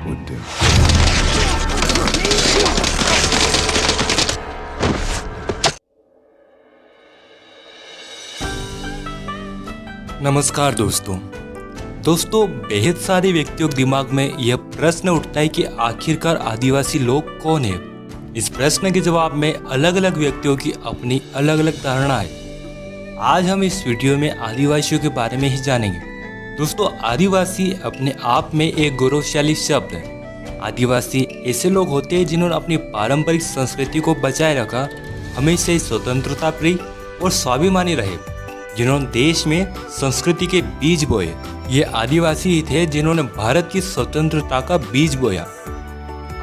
would do. नमस्कार दोस्तों बेहद सारे व्यक्तियों के दिमाग में यह प्रश्न उठता है कि आखिरकार आदिवासी लोग कौन है। इस प्रश्न के जवाब में अलग अलग व्यक्तियों की अपनी अलग अलग धारणा है। आज हम इस वीडियो में आदिवासियों के बारे में ही जानेंगे। दोस्तों, आदिवासी अपने आप में एक गौरवशाली शब्द है। आदिवासी ऐसे लोग होते हैं जिन्होंने अपनी पारंपरिक संस्कृति को बचाए रखा, हमेशा ही स्वतंत्रता प्रिय और स्वाभिमानी रहे, जिन्होंने देश में संस्कृति के बीज बोए। ये आदिवासी ही थे जिन्होंने भारत की स्वतंत्रता का बीज बोया।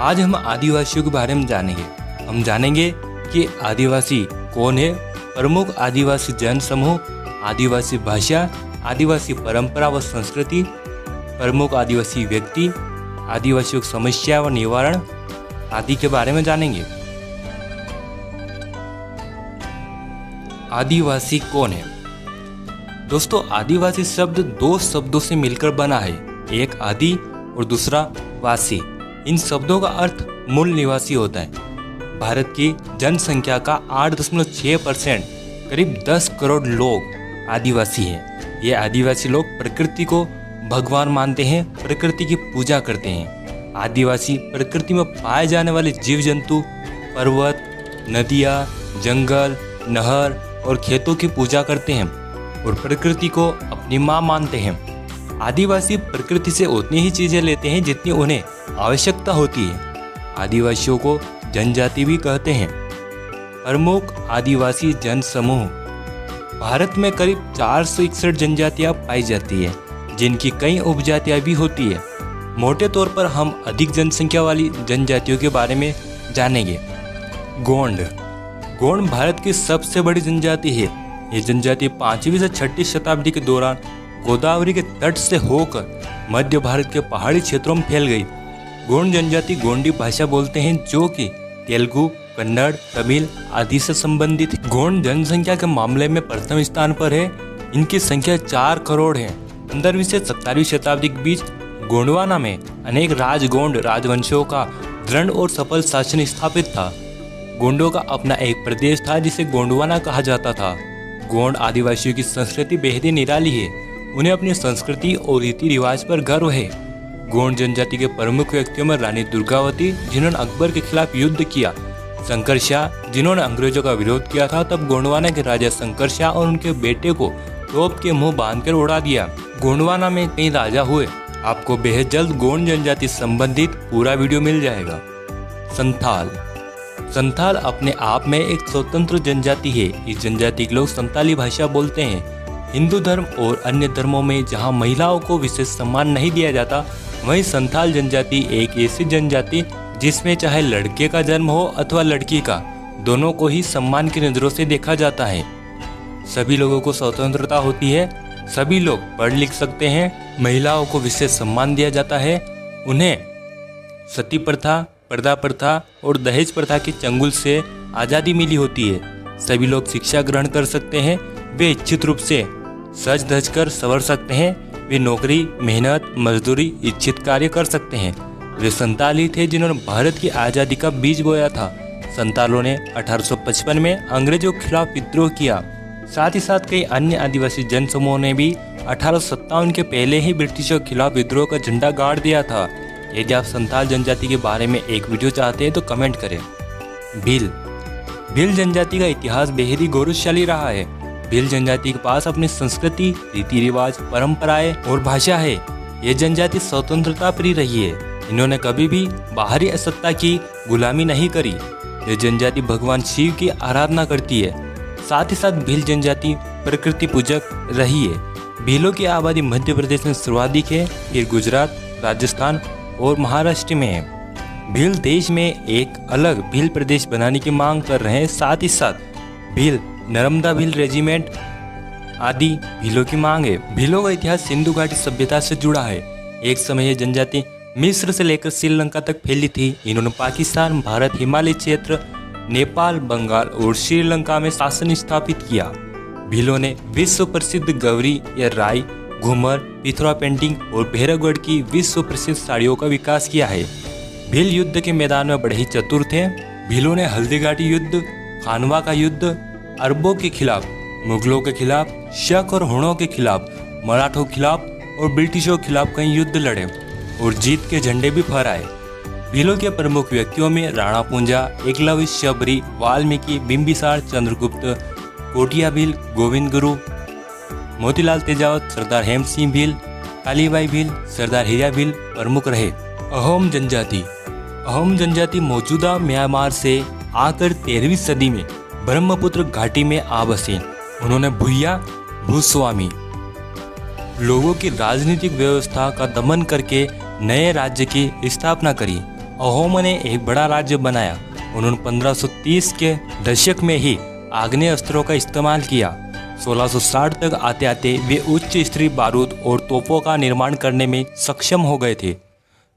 आज हम आदिवासियों के बारे में जानेंगे। हम जानेंगे कि आदिवासी कौन है, प्रमुख आदिवासी जन समूह, आदिवासी भाषा, आदिवासी परंपरा व संस्कृति, प्रमुख आदिवासी व्यक्ति, आदिवासियों की समस्या व निवारण आदि के बारे में जानेंगे। आदिवासी कौन है? दोस्तों, आदिवासी शब्द दो शब्दों से मिलकर बना है, एक आदि और दूसरा वासी। इन शब्दों का अर्थ मूल निवासी होता है। भारत की जनसंख्या का 8.6% करीब 10 करोड़ लोग आदिवासी हैं। ये आदिवासी लोग प्रकृति को भगवान मानते हैं, प्रकृति की पूजा करते हैं। आदिवासी प्रकृति में पाए जाने वाले जीव जंतु, पर्वत, नदियाँ, जंगल, नहर और खेतों की पूजा करते हैं और प्रकृति को अपनी माँ मानते हैं। आदिवासी प्रकृति से उतनी ही चीजें लेते हैं जितनी उन्हें आवश्यकता होती है। आदिवासियों को जनजाति भी कहते हैं। प्रमुख आदिवासी जन समूह। भारत में करीब 461 जनजातियां पाई जाती है, जिनकी कई उपजातियां भी होती है। मोटे तौर पर हम अधिक जनसंख्या वाली जनजातियों के बारे में जानेंगे। गोंड भारत की सबसे बड़ी जनजाति है। ये जनजाति 5वीं से 6वीं शताब्दी के दौरान गोदावरी के तट से होकर मध्य भारत के पहाड़ी क्षेत्रों में फैल गई। गोंड जनजाति गोंडी भाषा बोलते हैं, जो कि तेलुगु, कन्नड़, तमिल आदि से संबंधित है। गोंड जनसंख्या के मामले में प्रथम स्थान पर है। इनकी संख्या 4 करोड़ है। 15वीं से 17वीं शताब्दी के बीच गोंडवाना में अनेक राजगोंड राजवंशों का दृढ़ और सफल शासन स्थापित था। गोंडों का अपना एक प्रदेश था जिसे गोंडवाना कहा जाता था। गोंड आदिवासियों की संस्कृति बेहद ही निराली है। उन्हें अपनी संस्कृति और रीति रिवाज पर गर्व है। गोंड जनजाति के प्रमुख व्यक्तियों में रानी दुर्गावती, जिन्होंने अकबर के खिलाफ युद्ध किया, शंकर शाह, जिन्होंने अंग्रेजों का विरोध किया था, तब गोंडवाना के राजा शंकर शाह और उनके बेटे को तोप के मुंह बांधकर उड़ा दिया। गोंडवाना में कई राजा हुए। आपको बेहद जल्द गोंड जनजाति संबंधित पूरा वीडियो मिल जाएगा। संथाल अपने आप में एक स्वतंत्र जनजाति है। इस जनजाति के लोग संताली भाषा बोलते हैं। हिंदू धर्म और अन्य धर्मों में जहां महिलाओं को विशेष सम्मान नहीं दिया जाता, वहीं संथाल जनजाति एक ऐसी जनजाति जिसमें चाहे लड़के का जन्म हो अथवा लड़की का, दोनों को ही सम्मान की नजरों से देखा जाता है। सभी लोगों को स्वतंत्रता होती है। सभी लोग पढ़ लिख सकते हैं। महिलाओं को विशेष सम्मान दिया जाता है। उन्हें सती प्रथा, पर्दा प्रथा और दहेज प्रथा के चंगुल से आज़ादी मिली होती है। सभी लोग शिक्षा ग्रहण कर सकते हैं। वे इच्छित रूप से सज धज कर संवर सकते हैं। वे नौकरी, मेहनत, मजदूरी, इच्छित कार्य कर सकते हैं। वे संताली थे जिन्होंने भारत की आज़ादी का बीज बोया था। संतालों ने 1855 में अंग्रेजों के खिलाफ विद्रोह किया। साथ ही साथ कई अन्य आदिवासी जन समूहों ने भी 1857 के पहले ही ब्रिटिशों के खिलाफ विद्रोह का झंडा गाड़ दिया था। यदि आप संथाल जनजाति के बारे में एक वीडियो चाहते हैं तो कमेंट करें। भील जनजाति का इतिहास बेहद ही गौरवशाली रहा है। भील जनजाति के पास अपनी संस्कृति, रीति रिवाज, परंपराएं और भाषा है। ये जनजाति स्वतंत्रता प्रिय रही है। इन्होंने कभी भी बाहरी सत्ता की गुलामी नहीं करी। ये जनजाति भगवान शिव की आराधना करती है। साथ ही साथ भील जनजाति प्रकृति पूजक रही है। भीलों की आबादी मध्य प्रदेश में सर्वाधिक है, फिर गुजरात, राजस्थान और महाराष्ट्र में है। भील देश में एक अलग भील प्रदेश बनाने की मांग कर रहे हैं। साथ ही साथ भील, नर्मदा भील रेजिमेंट आदि भीलों की मांग है। भीलों का इतिहास सिंधु घाटी सभ्यता से जुड़ा है। एक समय यह जनजाति मिस्र से लेकर श्रीलंका तक फैली थी। इन्होंने पाकिस्तान, भारत, हिमालय क्षेत्र, नेपाल, बंगाल और श्रीलंका में शासन स्थापित किया। भीलों ने विश्व प्रसिद्ध गौरी या राई घूमर, पिथौरा पेंटिंग और भैरवगढ़ की विश्व प्रसिद्ध साड़ियों का विकास किया है। भील युद्ध के मैदान में बड़े ही चतुर थे। भीलों ने हल्दीघाटी युद्ध, खानवा का युद्ध, अरबों के खिलाफ, मुगलों के खिलाफ, शक और हुणों के खिलाफ, मराठों के खिलाफ और ब्रिटिशों के खिलाफ कई युद्ध लड़े और जीत के झंडे भी फहराए। भीलों के प्रमुख व्यक्तियों में राणा पूंजा, एकलव्य, शबरी, वाल्मीकि, बिंबिसार, चंद्रगुप्त, कोटिया भील, गोविंद गुरु, मोतीलाल तेजावत, सरदार हेम सिंह भील, कालीबाई भील, सरदार हीरा भील प्रमुख रहे। अहोम जनजाति। अहोम जनजाति मौजूदा म्यांमार से आकर 13वीं सदी में ब्रह्मपुत्र घाटी में आ बसे। उन्होंने भूया, भूस्वामी लोगों की राजनीतिक व्यवस्था का दमन करके नए राज्य की स्थापना करी। अहोमों ने एक बड़ा राज्य बनाया। उन्होंने 1530 के दशक में ही आग्नेय अस्त्रों का इस्तेमाल किया। 1660 तक आते आते वे उच्च स्तरीय बारूद और तोपों का निर्माण करने में सक्षम हो गए थे।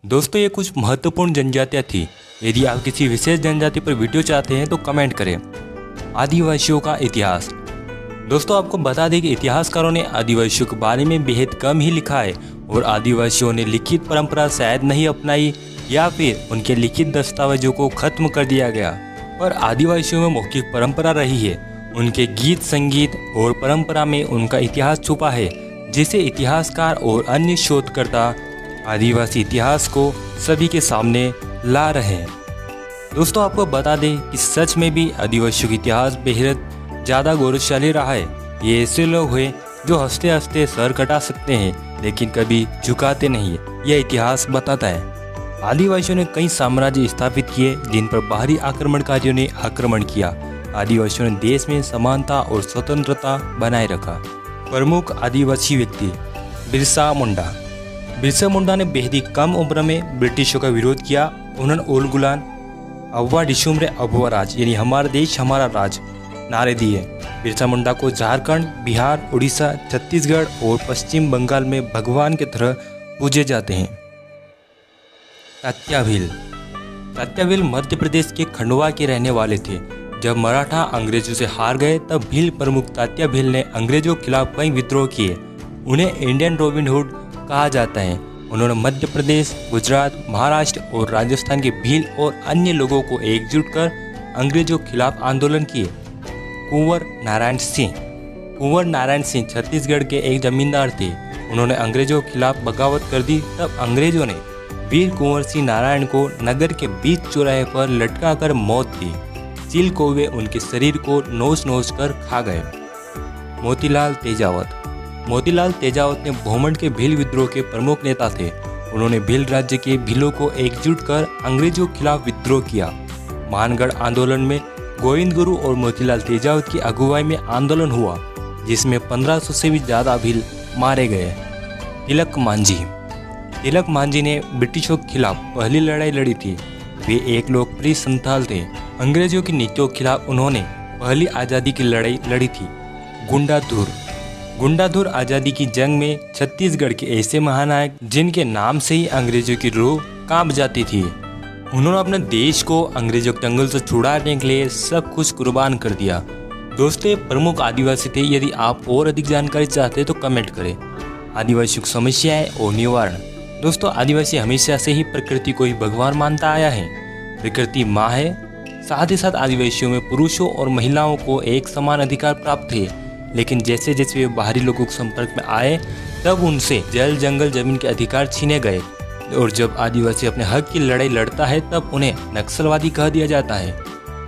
दोस्तों, ये कुछ महत्वपूर्ण जनजातियाँ थी। यदि आप किसी विशेष जनजाति पर वीडियो चाहते हैं तो कमेंट करें। आदिवासियों का इतिहास। दोस्तों, आपको बता दें कि इतिहासकारों ने आदिवासियों के बारे में बेहद कम ही लिखा है और आदिवासियों ने लिखित परंपरा शायद नहीं अपनाई या फिर उनके लिखित दस्तावेजों को खत्म कर दिया गया। पर आदिवासियों में मौखिक परंपरा रही है। उनके गीत, संगीत और परंपरा में उनका इतिहास छुपा है, जिसे इतिहासकार और अन्य शोधकर्ता आदिवासी इतिहास को सभी के सामने ला रहे हैं। दोस्तों, आपको बता दें कि सच में भी आदिवासियों का इतिहास बेहद ज़्यादा गौरवशाली रहा है। ये ऐसे लोग हैं जो हंसते हंसते सर कटा सकते हैं लेकिन कभी झुकाते नहीं है, यह इतिहास बताता है। आदिवासियों ने कई साम्राज्य स्थापित किए जिन पर बाहरी आक्रमणकारियों ने आक्रमण किया। आदिवासियों ने देश में समानता और स्वतंत्रता बनाए रखा। प्रमुख आदिवासी व्यक्ति। बिरसा मुंडा। बिरसा मुंडा ने बेहद ही कम उम्र में ब्रिटिशों का विरोध किया। उन्होंने ओल गुलान, अव्वा डिशुमरे अभुआ राज यानी हमारा देश हमारा राज नारे दिए। बिरसा मुंडा को झारखंड, बिहार, उड़ीसा, छत्तीसगढ़ और पश्चिम बंगाल में भगवान की तरह पूजे जाते हैं। तात्या भील। तात्या भील मध्य प्रदेश के खंडवा के रहने वाले थे। जब मराठा अंग्रेजों से हार गए तब भील प्रमुख तात्या भील ने अंग्रेजों के खिलाफ कई विद्रोह किए। उन्हें इंडियन रॉबिन हुड कहा जाता है। उन्होंने मध्य प्रदेश, गुजरात, महाराष्ट्र और राजस्थान के भील और अन्य लोगों को एकजुट कर अंग्रेजों के खिलाफ आंदोलन किए। कुंवर नारायण सिंह। कुंवर नारायण सिंह छत्तीसगढ़ के एक जमींदार थे। उन्होंने अंग्रेजों के खिलाफ बगावत कर दी। तब अंग्रेजों ने वीर कुंवर सिंह नारायण को नगर के बीच चौराहे पर लटका कर मौत दी। चील कौवे उनके शरीर को नोच नोच कर खा गए। मोतीलाल तेजावत। मोतीलाल तेजावत ने भोमंड के भील विद्रोह के प्रमुख नेता थे। उन्होंने भील राज्य के भीलों को एकजुट कर अंग्रेजों के खिलाफ विद्रोह किया। मानगढ़ आंदोलन में गोविंद गुरु और मोतीलाल तेजावत की अगुवाई में आंदोलन हुआ, जिसमें 1500 से भी ज़्यादा भील मारे गए। तिलक मांझी। तिलक मांझी ने ब्रिटिशों के खिलाफ पहली लड़ाई लड़ी थी। वे एक लोकप्रिय संथाल थे। अंग्रेजों की नीतियों के खिलाफ उन्होंने पहली आज़ादी की लड़ाई लड़ी थी। गुंडाधुर। गुंडाधुर आज़ादी की जंग में छत्तीसगढ़ के ऐसे महानायक जिनके नाम से ही अंग्रेजों की रूह कांप जाती थी। उन्होंने अपने देश को अंग्रेजों के चंगुल से छुड़ाने के लिए सब कुछ कुर्बान कर दिया। दोस्तों, प्रमुख आदिवासी थे। यदि आप और अधिक जानकारी चाहते हैं तो कमेंट करें। आदिवासियों की समस्याएं और निवारण। दोस्तों, आदिवासी हमेशा से ही प्रकृति को ही भगवान मानता आया है। प्रकृति माँ है। साथ ही साथ आदिवासियों में पुरुषों और महिलाओं को एक समान अधिकार प्राप्त थे। लेकिन जैसे जैसे वे बाहरी लोगों के संपर्क में आए तब उनसे जल, जंगल, जमीन के अधिकार छीने गए। और जब आदिवासी अपने हक की लड़ाई लड़ता है तब उन्हें नक्सलवादी कह दिया जाता है।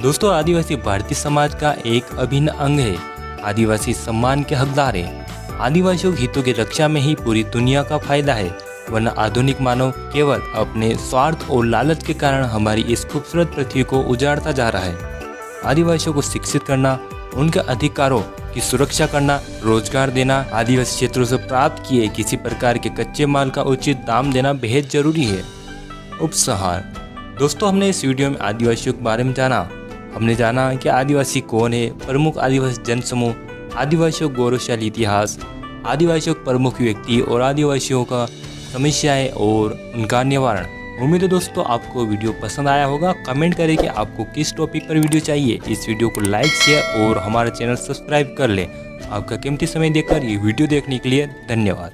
दोस्तों, आदिवासी भारतीय समाज का एक अभिन्न अंग है। आदिवासी सम्मान के हकदार है। आदिवासियों के हितों की रक्षा में ही पूरी दुनिया का फायदा है, वरना आधुनिक मानव केवल अपने स्वार्थ और लालच के कारण हमारी इस खूबसूरत पृथ्वी को उजाड़ता जा रहा है। आदिवासियों को शिक्षित करना, उनके अधिकारों की सुरक्षा करना, रोजगार देना, आदिवासी क्षेत्रों से प्राप्त किए किसी प्रकार के कच्चे माल का उचित दाम देना बेहद जरूरी है। उपसंहार। दोस्तों, हमने इस वीडियो में आदिवासियों के बारे में जाना। हमने जाना कि आदिवासी कौन है, प्रमुख आदिवासी जनसमूह, आदिवासियों गौरवशाली इतिहास, आदिवासियों के प्रमुख व्यक्ति और आदिवासियों का समस्याएं और उनका निवारण। उम्मीद है दोस्तों आपको वीडियो पसंद आया होगा। कमेंट करें कि आपको किस टॉपिक पर वीडियो चाहिए। इस वीडियो को लाइक, शेयर और हमारा चैनल सब्सक्राइब कर लें। आपका कीमती समय देकर ये वीडियो देखने के लिए धन्यवाद।